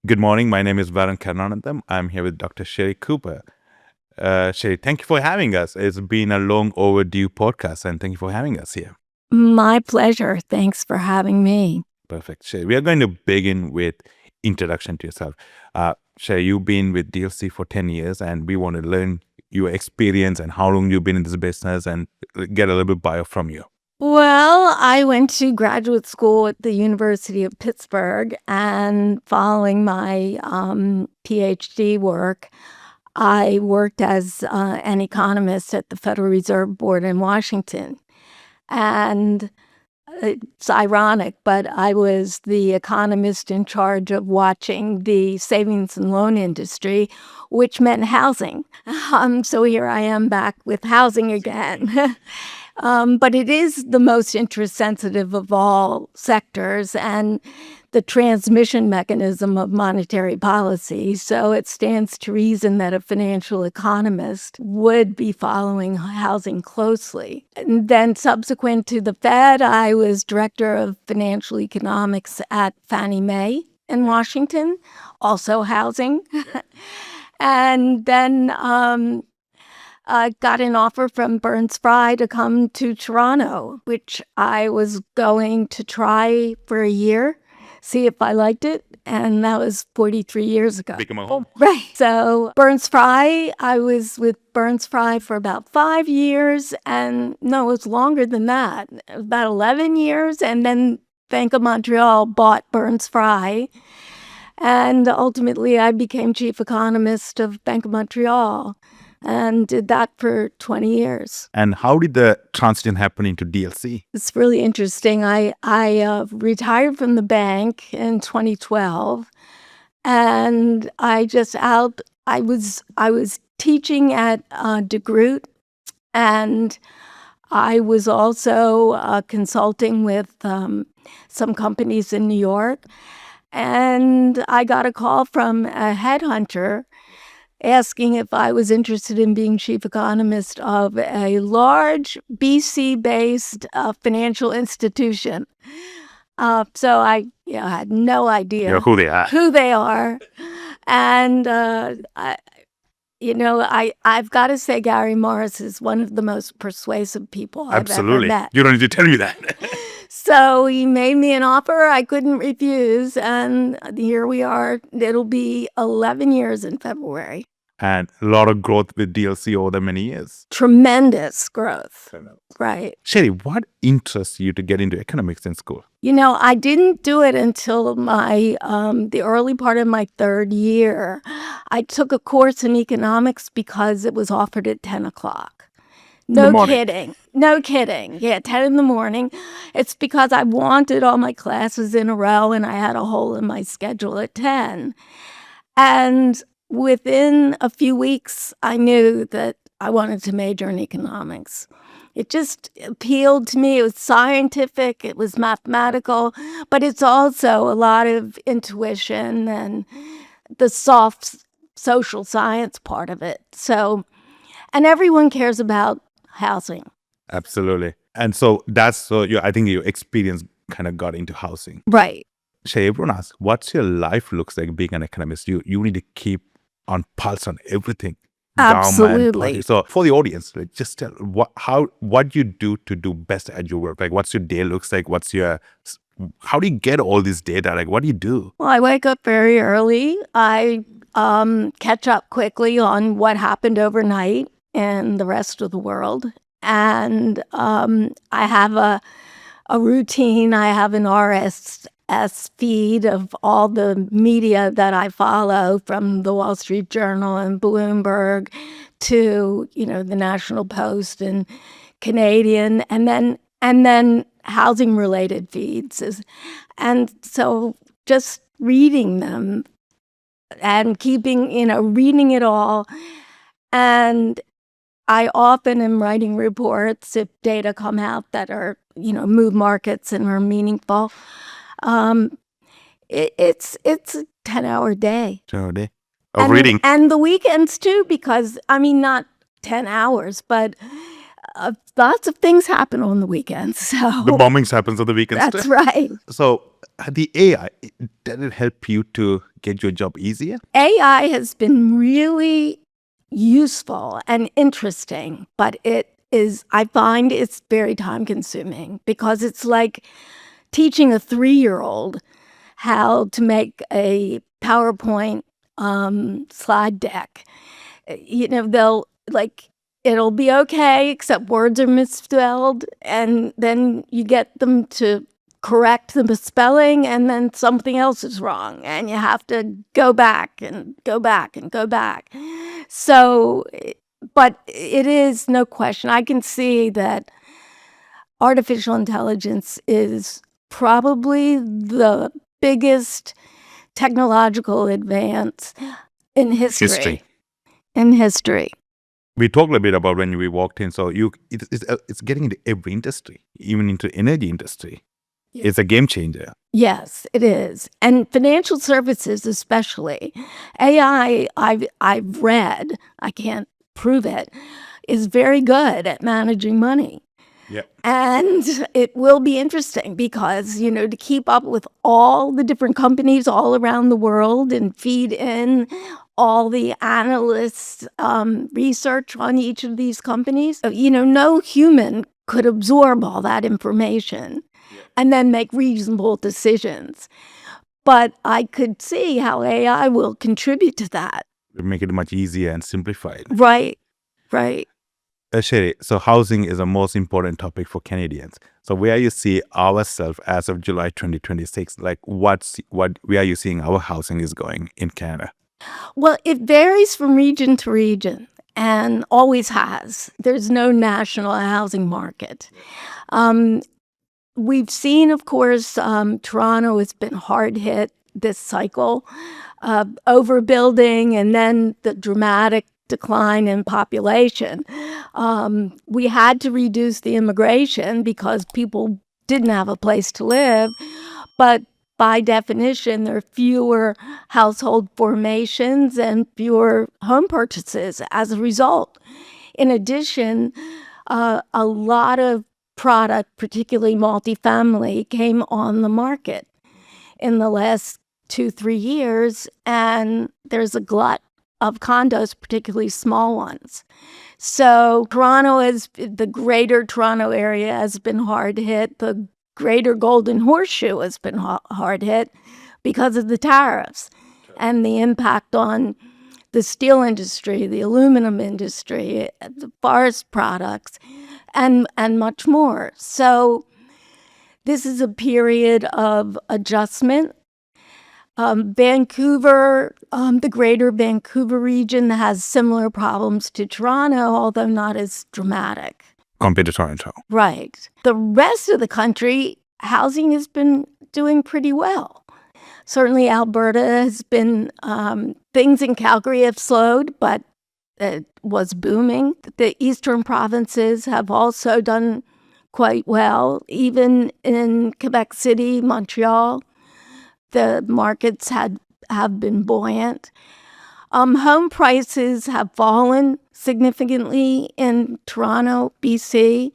Good morning. My name is Varan Karunanantham. I'm here with Dr. Sherry Cooper. Sherry, thank you for having us. It's been a long overdue podcast, and thank you for having us here. My pleasure. Thanks for having me. Perfect. Sherry, we are going to begin with introduction to yourself. Sherry, you've been with DLC for 10 years, and we want to learn your experience and how long you've been in this business and get a little bit bio from you. Well, I went to graduate school at the University of Pittsburgh, and following my PhD work, I worked as an economist at the Federal Reserve Board in Washington. And it's ironic, but I was the economist in charge of watching the savings and loan industry, which meant housing. So here I am back with housing again. But it is the most interest sensitive of all sectors and the transmission mechanism of monetary policy. So it stands to reason that a financial economist would be following housing closely. And then subsequent to the Fed, I was director of financial economics at Fannie Mae in Washington, also housing. And then I got an offer from Burns Fry to come to Toronto, which I was going to try for a year, see if I liked it. And that was 43 years ago. Become a home. Right. So Burns Fry, I was with Burns Fry for about 5 years. And no, it was longer than that, about 11 years. And then Bank of Montreal bought Burns Fry. And ultimately, I became chief economist of Bank of Montreal and did that for 20 years. And how did the transition happen into DLC? It's really interesting. I retired from the bank in 2012, and I was teaching at DeGroote, and I was also consulting with some companies in New York, and I got a call from a headhunter asking if I was interested in being chief economist of a large BC-based financial institution. So I had no idea Who they are. who they are. And, I've got to say Gary Morris is one of the most persuasive people I've ever met. You don't need to tell me that. So he made me an offer I couldn't refuse, and here we are. It'll be 11 years in February. And a lot of growth with DLC over the many years. Tremendous growth. Right. Sherry, what interests you to get into economics in school? I didn't do it until the early part of my third year. I took a course in economics because it was offered at 10 o'clock. No kidding. No kidding. Yeah, 10 in the morning. It's because I wanted all my classes in a row and I had a hole in my schedule at 10. And within a few weeks, I knew that I wanted to major in economics. It just appealed to me. It was scientific, it was mathematical, but it's also a lot of intuition and the soft social science part of it. So, and everyone cares about housing. Absolutely. And so I think your experience kind of got into housing. Right. Shay, everyone asks, what's your life looks like being an economist? You need to keep on pulse on everything. Absolutely. So for the audience, just tell what you do to do best at your work. Like, what's your day looks like? How do you get all this data? Like, what do you do? Well, I wake up very early. I catch up quickly on what happened overnight in the rest of the world. And I have a routine. I have an RSS feed of all the media that I follow, from the Wall Street Journal and Bloomberg to, the National Post and Canadian, and then housing related feeds. And so just reading them and reading it all. And I often am writing reports if data come out that are, move markets and are meaningful. It's a 10-hour day. 10-hour day of reading. And the weekends too, because, not 10 hours, but Lots of things happen on the weekends. So The bombings happens on the weekends that's too. right. So the AI, did it help you to get your job easier? AI has been really useful and interesting, but I find it's very time consuming because it's like teaching a 3-year-old how to make a PowerPoint slide deck. It'll be okay, except words are misspelled, and then you get them to correct the misspelling, and then something else is wrong, and you have to go back and go back and go back. So, but it is no question. I can see that artificial intelligence is probably the biggest technological advance in history. In history. We talked a bit about when we walked in. So it's getting into every industry, even into energy industry. Yeah. It's a game changer. Yes, it is. And financial services especially. AI, I've read, I can't prove it, is very good at managing money. Yeah. And it will be interesting because, to keep up with all the different companies all around the world and feed in all the analysts' research on each of these companies, no human could absorb all that information and then make reasonable decisions. But I could see how AI will contribute to that. Make it much easier and simplified. Right. Sherry, so housing is the most important topic for Canadians. So where you see ourselves as of July 2026, like where you seeing our housing is going in Canada? Well, it varies from region to region and always has. There's no national housing market. We've seen, of course, Toronto has been hard hit this cycle, overbuilding and then the dramatic decline in population. We had to reduce the immigration because people didn't have a place to live, but by definition, there are fewer household formations and fewer home purchases as a result. In addition, a lot of product, particularly multifamily, came on the market in the last 2-3 years, and there's a glut of condos, particularly small ones. So the greater Toronto area has been hard hit. The greater Golden Horseshoe has been hard hit because of the tariffs and the impact on the steel industry, the aluminum industry, the forest products, and much more. So this is a period of adjustment. Vancouver, the greater Vancouver region has similar problems to Toronto, although not as dramatic. Compared to Toronto. Right. The rest of the country, housing has been doing pretty well. Certainly Alberta has been, things in Calgary have slowed, but it was booming. The eastern provinces have also done quite well. Even in Quebec City, Montreal, the markets have been buoyant. Home prices have fallen significantly in Toronto, BC,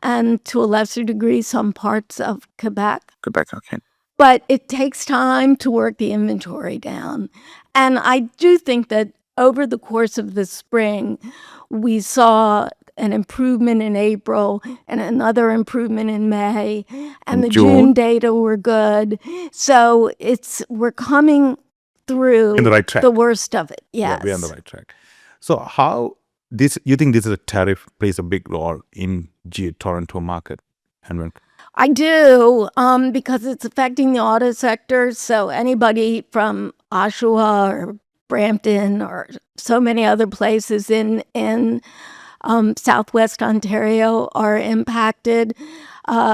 and to a lesser degree, some parts of Quebec. Okay. But it takes time to work the inventory down. And I do think that over the course of the spring, we saw an improvement in April and another improvement in May, and the June data were good. So we're coming through in the right track. The worst of it. Yes. Yeah, we're on the right track. So you think this is a tariff plays a big role in Toronto market? And I do, because it's affecting the auto sector. So anybody from Oshawa or Brampton or so many other places in Southwest Ontario are impacted.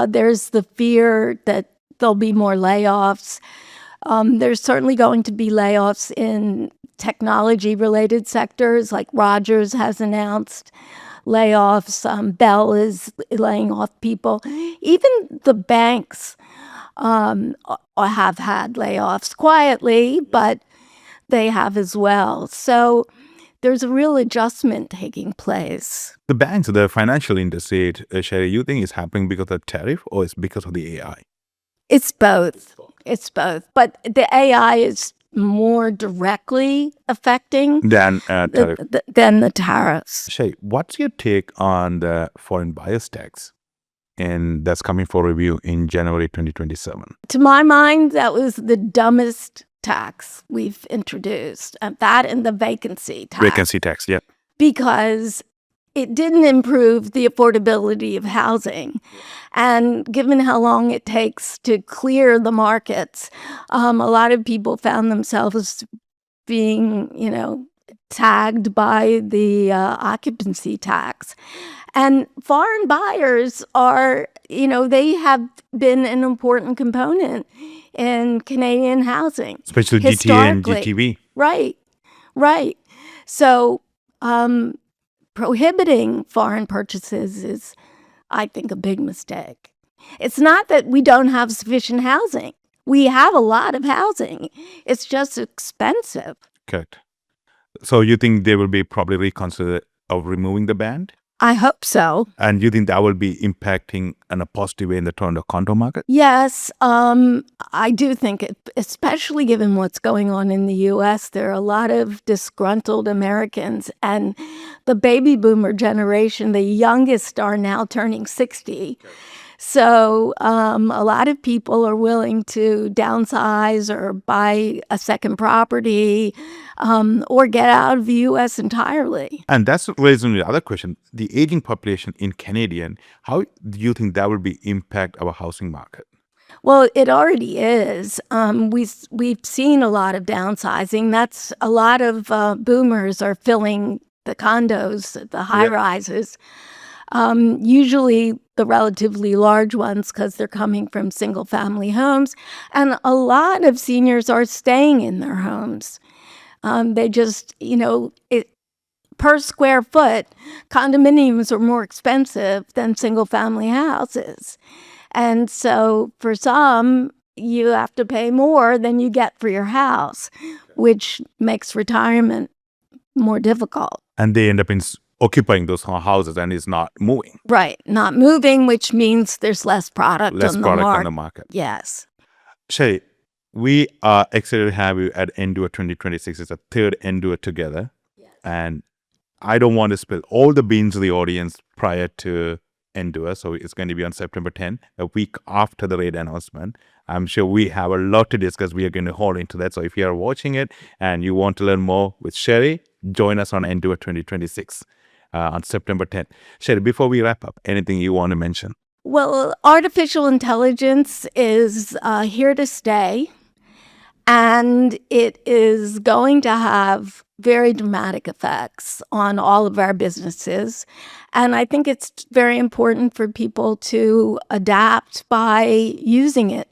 There's the fear that there'll be more layoffs. There's certainly going to be layoffs in technology-related sectors, like Rogers has announced layoffs. Bell is laying off people. Even the banks have had layoffs quietly, but they have as well. So there's a real adjustment taking place. The banks, the financial industry, Sherry, you think is happening because of tariff or it's because of the AI? It's both. It's both. But the AI is more directly affecting Than tariff. than the tariffs. Sherry, what's your take on the foreign buyers tax? And that's coming for review in January 2027. To my mind, that was the dumbest tax we've introduced. That and the vacancy tax. Vacancy tax, yeah. Because it didn't improve the affordability of housing. And given how long it takes to clear the markets, a lot of people found themselves being, tagged by the occupancy tax. And foreign buyers are, they have been an important component in Canadian housing. Especially GTA and GTV. Right. So prohibiting foreign purchases is, I think, a big mistake. It's not that we don't have sufficient housing. We have a lot of housing. It's just expensive. Correct. So you think they will be probably reconsider of removing the ban? I hope so. And you think that will be impacting in a positive way in the Toronto condo market? Yes, I do think it, especially given what's going on in the U.S., there are a lot of disgruntled Americans, and the baby boomer generation, the youngest, are now turning 60. So a lot of people are willing to downsize or buy a second property or get out of the U.S. entirely. And that's raising the other question. The aging population in Canadian, how do you think that will be impact our housing market? Well, it already is. We've seen a lot of downsizing. That's a lot of boomers are filling the condos, the high rises. Usually the relatively large ones because they're coming from single family homes. And a lot of seniors are staying in their homes. They just, per square foot, condominiums are more expensive than single family houses. And so for some, you have to pay more than you get for your house, which makes retirement more difficult. And they end up occupying those houses and is not moving. Right. Not moving, which means there's less product on the market. Yes. Shay, we are excited to have you at Endure 2026. It's a third Endure together. Yes. And I don't want to spill all the beans to the audience prior to Endure. So it's going to be on September 10th, a week after the rate announcement. I'm sure we have a lot to discuss. We are going to hold into that. So if you are watching it and you want to learn more with Sherry, join us on Endure 2026 on September 10th. Sherry, before we wrap up, anything you want to mention? Well, artificial intelligence is here to stay, and it is going to have very dramatic effects on all of our businesses. And I think it's very important for people to adapt by using it.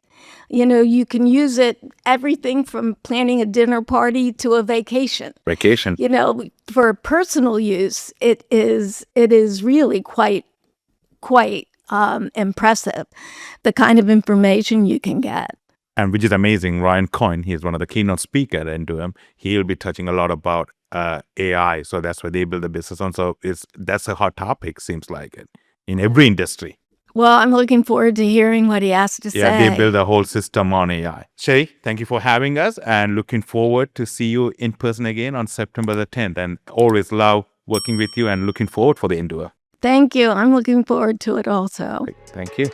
You can use it everything from planning a dinner party to a vacation. For personal use, it is really quite impressive, the kind of information you can get. And which is amazing. Ryan Coyne, he is one of the keynote speakers at Endure. He'll be touching a lot about AI. So that's why they build the business on. So that's a hot topic, seems like it, in every industry. Well, I'm looking forward to hearing what he has to say. Yeah, they build a whole system on AI. Shay, thank you for having us and looking forward to see you in person again on September the 10th. And always love working with you and looking forward for the Endure. Thank you. I'm looking forward to it also. Great. Thank you.